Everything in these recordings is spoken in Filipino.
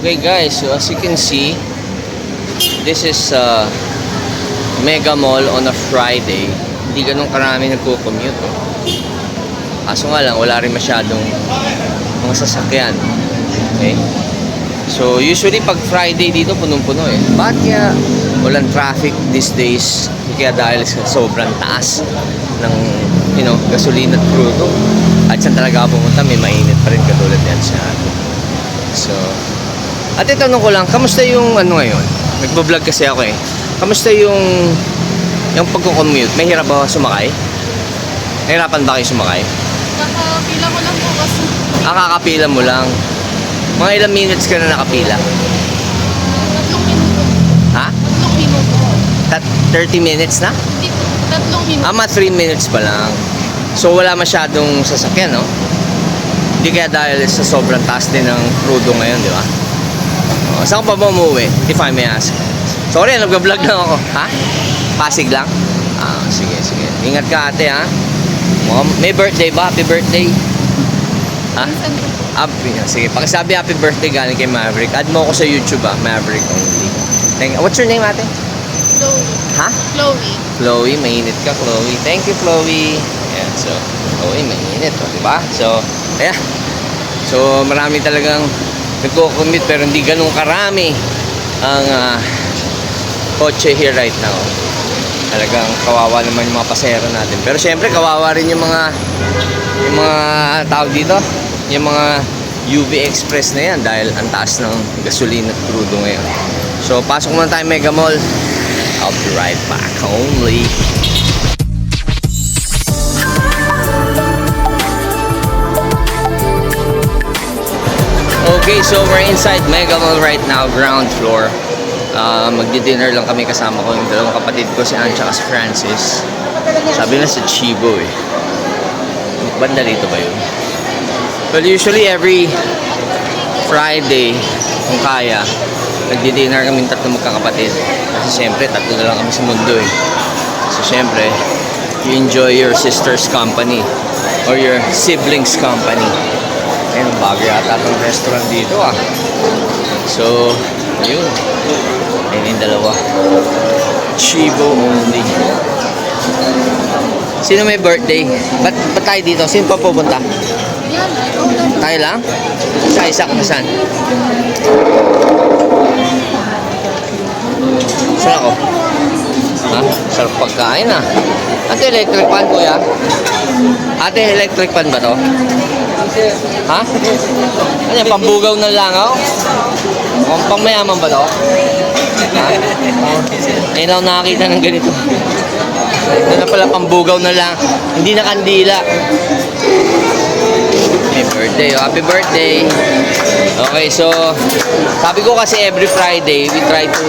Okay guys, so as you can see, this is Mega Mall on a Friday. Hindi ganun karami nagko-commute. Kaso nga lang, wala rin masyadong mga sasakyan. Okay? So usually pag Friday dito punong-puno eh. Bakit kaya walang traffic these days? Kaya dahil sa sobrang taas ng gasolina at crudo. At saan talaga ako pumunta, may mainit pa rin katulad yan sa atin. So, ate, tanong ko lang, kamusta yung ngayon? Nagbo-vlog kasi ako eh. Kamusta yung pagko-commute? May hirap ba sumakay? Nahirapan ba kayo sumakay? Kakapila ko lang po kasi. Kakapila mo lang. Mga ilang minutes ka na nakapila? 3 minuto. Ha? 3 minuto. 30 minutes na? Hindi po, 3 minuto. Ama, 3 minutes pa lang. So, wala masyadong sasakyan, no? Hindi kaya dahil sa sobrang taas din ng crudo ngayon, di ba? Saan ka pa ba umuwi? If I may ask. Sorry, nag-vlog lang ako. Ha? Pasig lang? Sige. Ingat ka, ate, ha? May birthday ba? Happy birthday? Ha? Minsan po. Sige, pakisabi happy birthday galing kay Maverick. Add mo ako sa YouTube, Maverick only. What's your name, ate? Chloe. Ha? Chloe. Chloe, mainit ka, Chloe. Thank you, Chloe. Ayan, so, Chloe, mainit, diba? So, ayan. So, marami talagang nagko-commute pero hindi ganun karami ang kotse here right now. Talagang kawawa naman yung mga pasahero natin. Pero syempre, kawawa rin yung mga tao dito. Yung mga UV Express na yan dahil ang taas ng gasolina at crudo ngayon. So, pasok muna tayo Mega Mall. I'll be right back only. Okay, so we're inside Mega Mall right now, ground floor. Magdi-dinner lang kami kasama ko yung dalawang kapatid ko, si Anne at si Francis. Sabi na sa Chibo eh. Banda rito ba yun? Well, usually every Friday, kung kaya, nagdi-dinner kami tatlo magkakapatid. Kasi syempre, tatlo na lang kami sa mundo eh. So syempre, you enjoy your sister's company or your siblings' company. Ayun, bago yata itong restaurant dito ah. So, yun. Ayun yung dalawa. Chibo only. Sino may birthday? Ba't tayo dito? Sino pa pupunta? Yan, ikaw lang. Tayo lang? Isa ka saan? Saan ako? Ha? Sarap pagkain ah. Ate, electric pan kuya? Ate, electric pan ba to? Ha? Ano yan, pambugaw ng langaw? Pang mayaman ba to? Ha? Ngayon lang nakakita ng ganito. Ito na pala pambugaw na lang. Hindi na kandila. Happy birthday, oh. Happy birthday. Okay, so sabi ko kasi every Friday we try to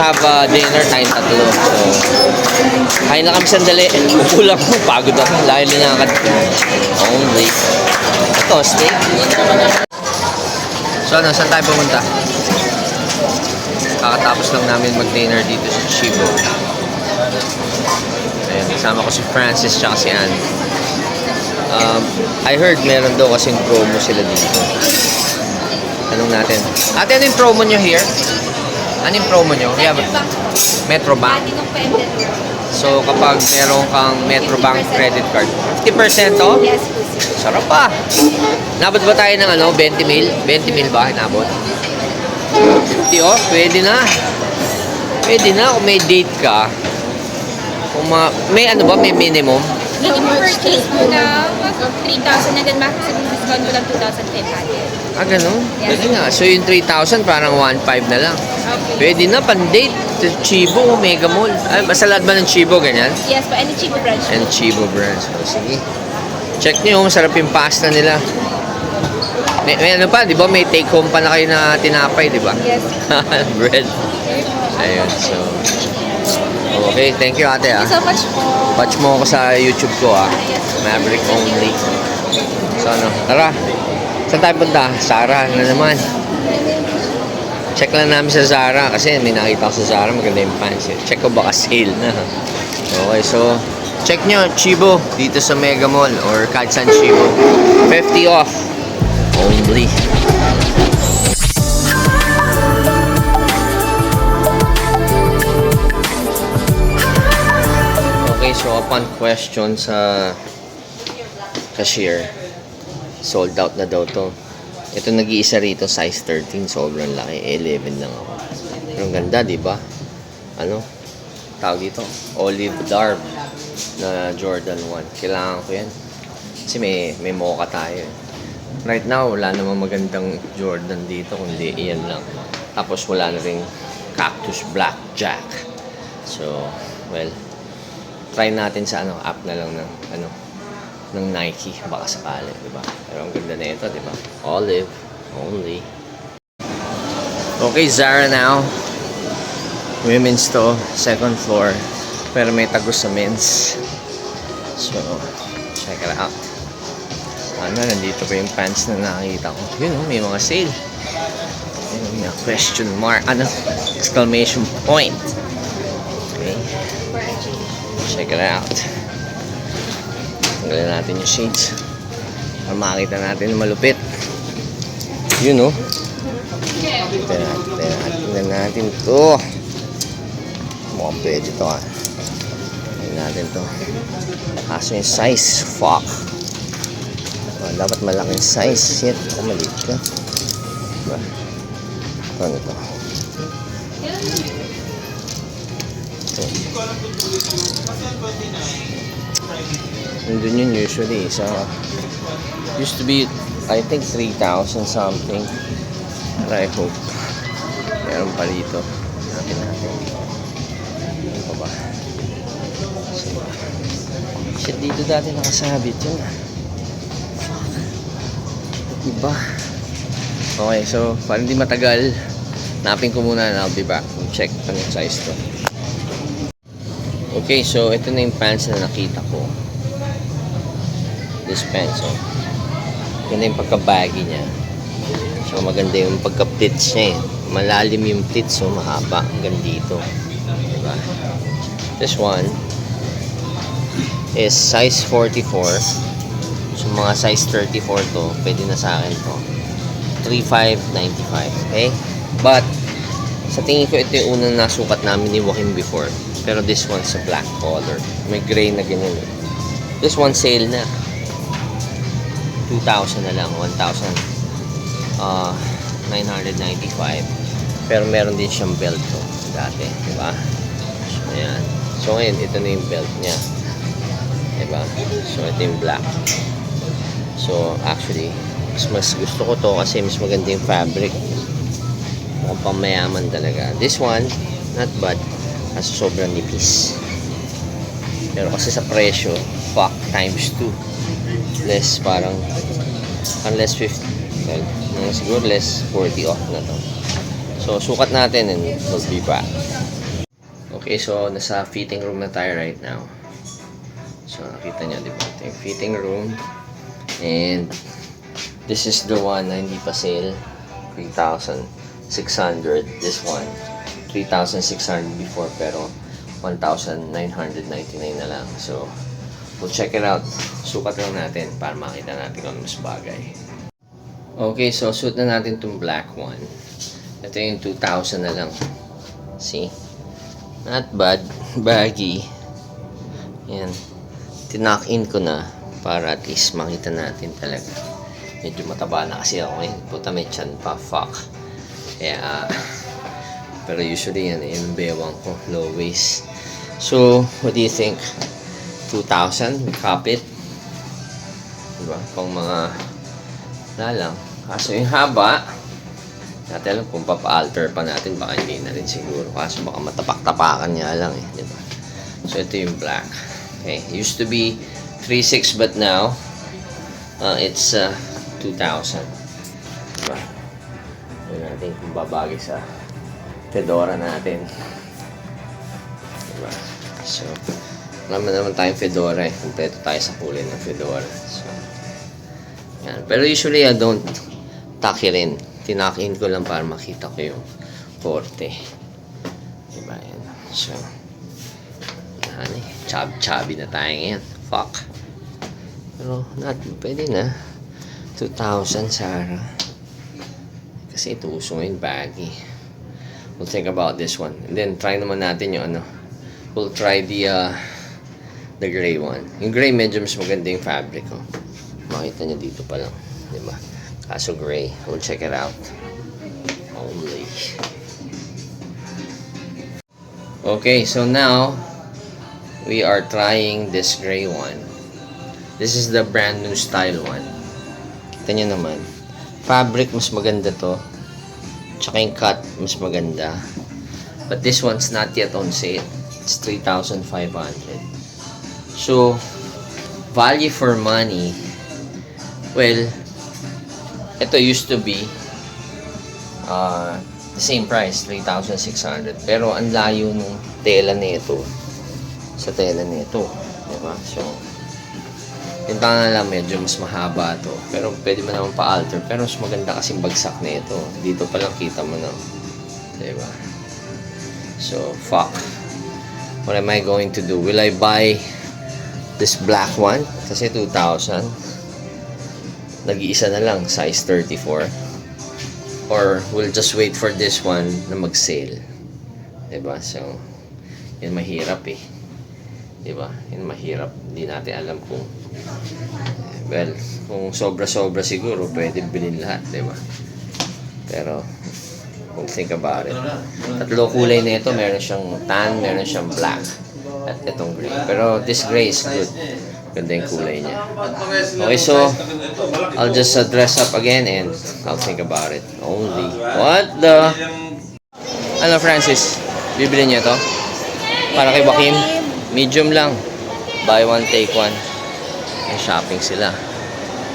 have dinner time tatlo. So kain na kami sandali. Kulang mo, pagod ako. Dahil linakad only. Ito, steak. So ano, saan tayo pumunta? Kakatapos lang namin mag-dinner dito sa Chibo. Ayan, kasama ko si Francis tsaka si Anne. I heard meron daw kasing promo sila dito. Tanong natin. Ate, ano yung promo nyo here? Ano yung promo nyo? We have Metrobank. So, kapag meron kang Metrobank credit card, 50% off? Yes, Sarap pa. Nabot ba tayo ng 20 mil? 20 mil ba? Nabot? 50 off? Pwede na. Pwede na kung may date ka. Kung may may minimum? Minimum purchase mo na 3,000 and then maximum discount mo lang 2,500. Ganun? Yes. Pwede nga. So, yung 3,000 parang 1,500 na lang. Okay. Pwede na, pan-date. Chibo, Mega Mall. Ay, basta lahat ba ng Chibo, ganyan? Yes, pa any Chibo branch. And Chibo brands. So, sige. Check nyo, masarap yung pasta nila. May ano pa, di ba? May take home pa na kayo na tinapay, di ba? Yes. Bread. Ayun, so. Okay, thank you ate ah. Thank you so much po. Watch mo ako sa YouTube ko ah. Maverick only. So ano, tara. Saan tayo punta? Zara na naman. Check lang namin sa Zara kasi may nakita ko sa Zara, maganda yung pants eh. Check ko baka sale na. Okay, so check nyo, Chibo dito sa Mega Mall or kahit saan Chibo. 50 off only. fun question sa cashier. Sold out na daw to. Ito nag-iisa rito, size 13. Sobrang laki. 11 lang ako. Pero ang ganda, di ba? Ano? Tawag dito. Olive Darb na Jordan 1. Kailangan ko yan. Kasi may mocha tayo. Right now, wala namang magandang Jordan dito. Kundi iyan lang. Tapos wala na rin Cactus Blackjack. So, well, try natin sa app na lang ng Nike, baka sakali, di ba? Pero ang ganda na ito, di ba? Olive only. Okay, Zara now. Women's to, second floor. Pero may tagos sa men's. So, check it out. Nandito pa yung pants na nakikita ko. Yun, may mga sale. May question mark, exclamation point. Okay. Check it out. Tanggalin natin yung shades para makita natin yung malupit. Yun, tingnan natin to. Mukhang pwede to, tingnan natin to. Kaso yung size, fuck. Dapat malaking size. Shit, maliit ka. Diba? Ano to? Nandun yun usually sa used to be I think 3,000 something, but I hope meron pa dito. Natin ano pa ba? Shit, dito dati nakasabit yun. Diba? Okay, so para hindi matagal, napin ko muna and I'll be back. Check anong size to. Okay, so ito na yung pants na nakita ko. This pants, ganda yung pagka-baggy niya. So maganda yung pagka-pleats niya, malalim yung pleats, so mahaba hanggang dito. Diba? This one is size 44. So mga size 34 to, pwede na sa akin to. 3,595, okay? But sa tingin ko ito yung unang nasukat namin ni Joaquin before. Pero this one's a black color. May gray na ganyan. This one sale na. 2,000 na lang. 1,995. Pero meron din siyang belt to dati. Diba? So, ayan. So, ngayon, ito na yung belt niya. Diba? So, ito yung black. So, actually, mas gusto ko to kasi mas maganda yung fabric. Mukhang pamayaman talaga. This one, not bad. Kasi sobrang nipis. Pero kasi sa presyo, fuck, times 2. Less parang less 50. Well, siguro less 40 off na to. So, sukat natin and we'll be back. Okay, so nasa fitting room na tayo right now. So, nakita nyo, diba? Ito yung fitting room. And this is the one na hindi pa sale. 3,600. This one 3,600 before, pero 1,999 na lang. So we'll check it out. Sukat lang natin para makita natin kung mas bagay. Okay, so suit na natin itong black one. Ito yung 2,000 na lang. See? Not bad. Baggy. Yan. Tinock in ko na para at least makita natin talaga. Medyo mataba na kasi ako ngayon. Puta, may chan pa. Fuck. Kaya, pero usually yan, yung bewang ko. Low waist. So, what do you think? 2,000? Kapit? Diba? Pang mga lang. Kaso yung haba, natin alam kung papa-alter pa natin, baka hindi na rin siguro. Kaso baka matapak-tapakan niya lang eh. Diba? So, ito yung black. Okay. Used to be 3,600 but now, it's 2,000. Diba? Tignan natin kung babagay sa fedora natin. Diba? So, alam naman tayong fedora eh. Kompleto tayo sa kulay ng fedora. So, yan. Pero usually, I don't tuck it in. Tinock in ko lang para makita ko yung korte. Diba? Yan. So, yan eh. Chubby na tayo ngayon. Fuck. Pero, pwede na. 2,000, Sarah. Kasi ito uso ngayon, baggy. We'll think about this one. And then, try naman natin yung we'll try the The gray one. Yung gray medyo mas maganda yung fabric. Oh. Makita nyo dito pa lang. Diba? Kaso gray. We'll check it out. Only. Okay, so now we are trying this gray one. This is the brand new style one. Kita nyo naman. Fabric, mas maganda to. Tsaka yung cut, mas maganda. But this one's not yet on sale. It's 3,500. So, value for money. Well, ito used to be the same price, 3,600. Pero ang layo ng tela nito sa tela nito. Diba? So, yung tanga lang medyo mas mahaba to. Pero pwede mo naman pa-alter. Pero mas maganda kasing bagsak na ito. Dito pa lang kita mo na. Diba? So, fuck. What am I going to do? Will I buy this black one? Kasi 2,000. Nag-iisa na lang. Size 34. Or we'll just wait for this one na mag-sale. Diba? So, yun mahirap eh. Diba? Yun mahirap. Hindi natin alam kung well, kung sobra-sobra siguro pwede bilhin lahat, diba? Pero kung think about it, tatlo kulay na ito. Meron siyang tan, meron siyang black, at itong gray. Pero this gray is good. Ganda yung kulay niya. Okay, so I'll just dress up again and I'll think about it. Only. What the? Ano, Francis? Bibili niyo to? Para kay Joaquin? Medium lang. Buy one, take one. May shopping sila.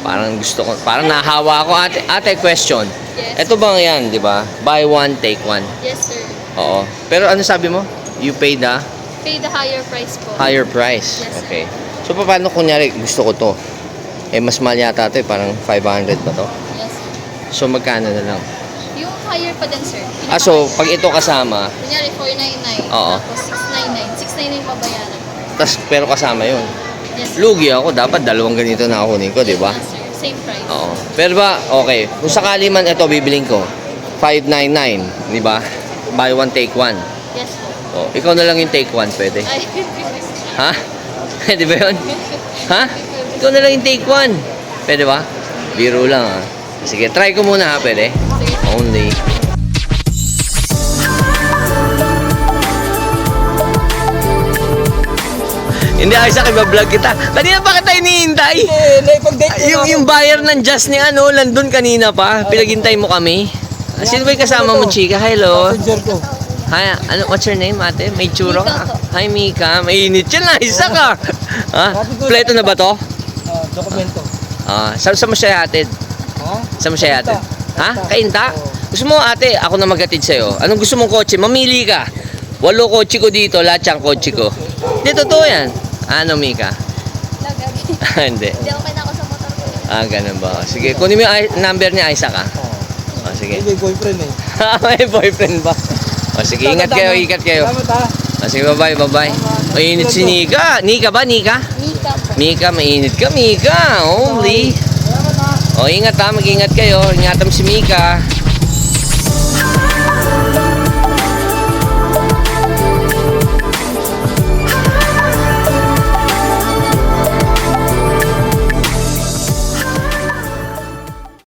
Parang gusto ko, parang nahawa ako. Ate, question. Yes. Ito bang yan, di ba? Buy one, take one. Yes, sir. Oo. Pero ano sabi mo? You pay the Pay the higher price po. higher price. Yes, sir. Okay. So, paano kunyari gusto ko to? Eh, mas mahal yata ito eh. Parang 500 ba to? Yes, sir. So, magkano na lang? Yung higher pa din, sir. So, pag ito kasama, Kunyari, 499. Oo. Tapos 699. 699 pa bayaran. pero kasama yun. Yes, sir. Lugi ako. Dapat dalawang ganito na kunin ko, di ba? Yes, sir. Same price. Oo. Pero ba, okay. Kung sakali man ito, bibiling ko. 599, di ba? Buy one, take one. Yes, po. Oh, ikaw na lang yung take one, pwede. Ay, Ha? Pwede ba yun? Ha? Ikaw na lang yung take one. Pwede ba? Biro lang ha. Sige, try ko muna ha, pwede? sige. Only. Hindi, Isaac, iba-vlog kita. Kanina pa kita hinihintay. Yung buyer ng Just ni ano, nandun kanina pa. Pinaghintay mo kami. Sino ba yung kasama mo, chika? Hello. Hi, ano, what's your name, ate? May churro ka? Mika po. Hi, Mika. Mainit yan na, isa ka. Ha? Pleto na ba to? Dokumento. Saan mo siya hatid? Ha? Saan mo siya hatid? Ha? Kainta? Gusto mo, ate, ako na maghatid sa'yo. Anong gusto mong kotse? Mamili ka. 8 kotse ko dito, lahat siyang kotse ko. Hindi, totoo yan. Ano, Mika? Lagagi. Hindi. Hindi ako ako sa motor ko. Ganun ba? Sige, kunin mo yung number ni Isaac, ha? Sige. Hindi, boyfriend eh. May boyfriend ba? Sige, ingat kayo, ingat kayo. Salamat ha. Sige, bye-bye, bye-bye. Mainit si Nika. Nika ba, Nika? Mika po. Mika, mainit ka, Mika. Only. Salamat ha. O, ingat ha, mag-ingat kayo. Ingatan mo si Mika.